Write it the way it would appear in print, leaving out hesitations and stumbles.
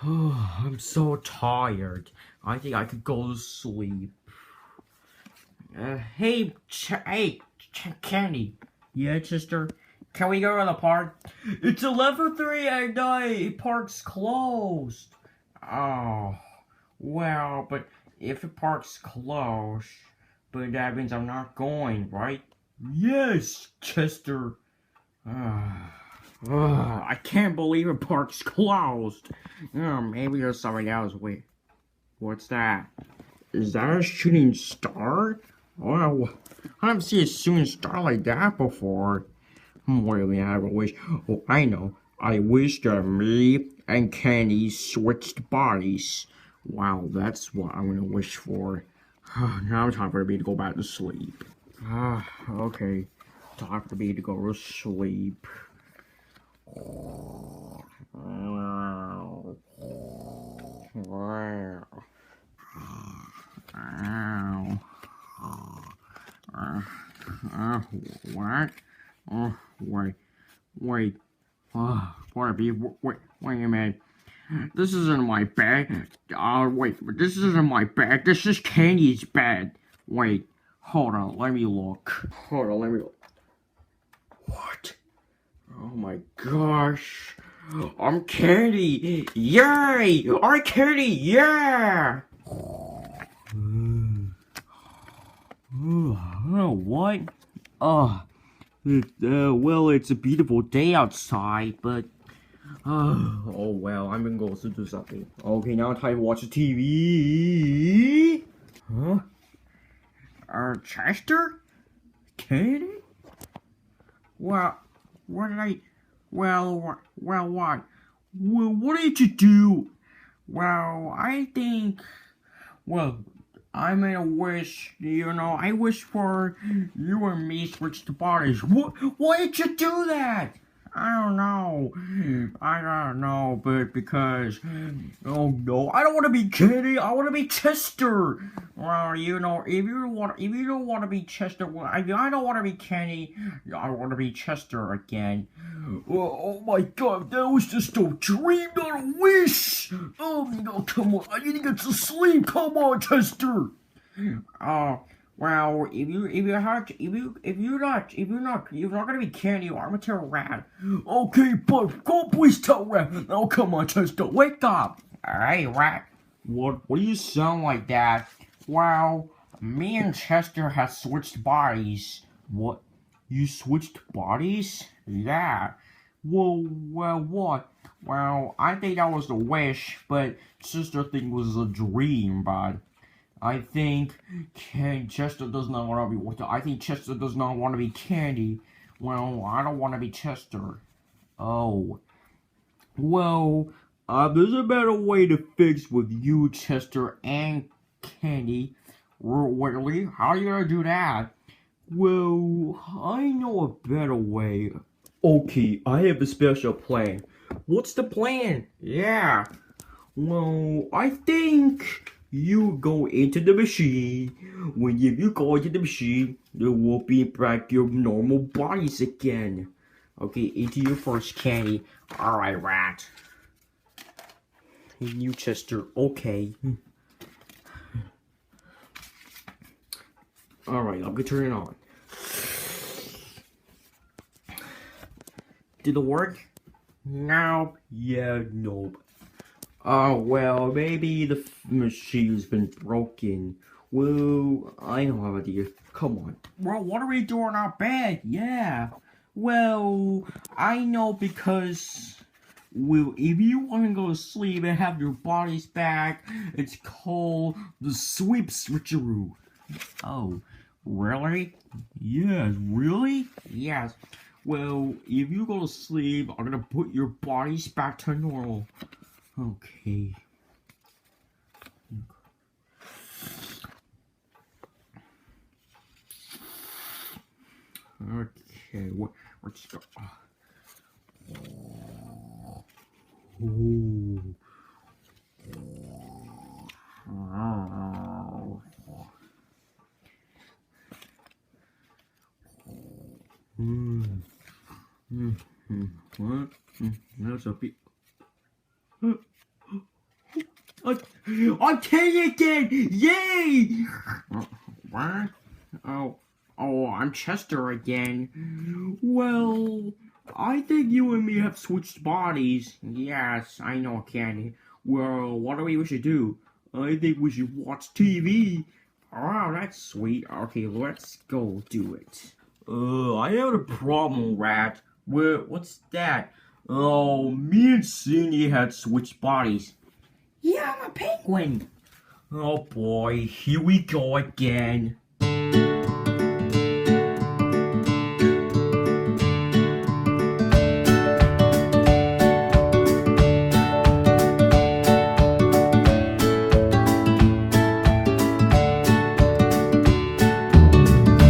I'm so tired. I think I could go to sleep. Kenny. Yeah, Chester. Can we go to the park? It's 11:03 at night. Park's closed. Oh, well, but if the park's closed, but that means I'm not going, right? Yes, Chester. I can't believe the park's closed. Maybe there's something else. Wait, what's that? Is that a shooting star? Well, I haven't seen a shooting star like that before. Wait a minute, I have a wish. Oh, I know. I wish that me and Kenny switched bodies. Wow, that's what I'm gonna wish for. Now it's time for me to go back to sleep. Okay. Time for me to go to sleep. What? Wait, wait. Barbie, wait a minute. This isn't my bed. Wait, this isn't my bed. This is Candy's bed. Wait, hold on, let me look. Hold on, let me look. What? Oh my gosh. I'm Candy! Yay! I'm Candy! Yeah! What? Well, it's a beautiful day outside, but oh well, I'm gonna go do something. Okay, now time to watch the TV. Huh? Chester? Candy? Well, what did I? Well, what? Well, what did you do? Well, I think. Well, I made a wish. I wish for you and me switch the bodies. What? Why did you do that? I don't know. I don't know, but because, oh no, I don't want to be Kenny. I want to be Chester. Well, if you don't want to be Chester, well, I don't want to be Kenny. I want to be Chester again. Oh my God, that was just a dream, not a wish. Oh no, come on, I need to get to sleep. Come on, Chester. Well, if you're not gonna be Candy, I'm gonna tell Rat. Okay, but go please tell Rat. Oh, come on, Chester, wake up. Hey, Rat. What do you sound like that? Well, me and Chester have switched bodies. What? You switched bodies? Yeah. Well, what? Well, I think that was a wish, but Sister think it was a dream, but I think Chester does not want to be. I think Chester does not want to be Candy. Well, I don't want to be Chester. Oh, well, there's a better way to fix with you, Chester, and Candy. Really? How are you gonna do that? Well, I know a better way. Okay, I have a special plan. What's the plan? Yeah. Well, I think you go into the machine. When you go into the machine, there will be back your normal bodies again. Okay, into your first candy. Alright, Rat. You, Chester. Okay. Alright, I'm gonna turn it on. Did it work? No. Yeah, nope. Oh, well, maybe the machine's been broken. Well, I don't have an idea. Come on. Well, what are we doing out bed? Yeah. Well, I know because, well, if you want to go to sleep and have your bodies back, it's called the sweep switcheroo. Oh, really? Yes, really? Yes. Well, if you go to sleep, I'm gonna put your bodies back to normal. Okay. Okay, what's the... Ooh. Oh. What? That's a bit... I'm 10 again! Yay! What? Oh, I'm Chester again. Well, I think you and me have switched bodies. Yes, I know, Candy. Well, what do we should do? I think we should watch TV. Oh, that's sweet. Okay, let's go do it. I have a problem, Rat. What's that? Oh, me and Cindy had switched bodies. Yeah, I'm a penguin. Oh boy, here we go again.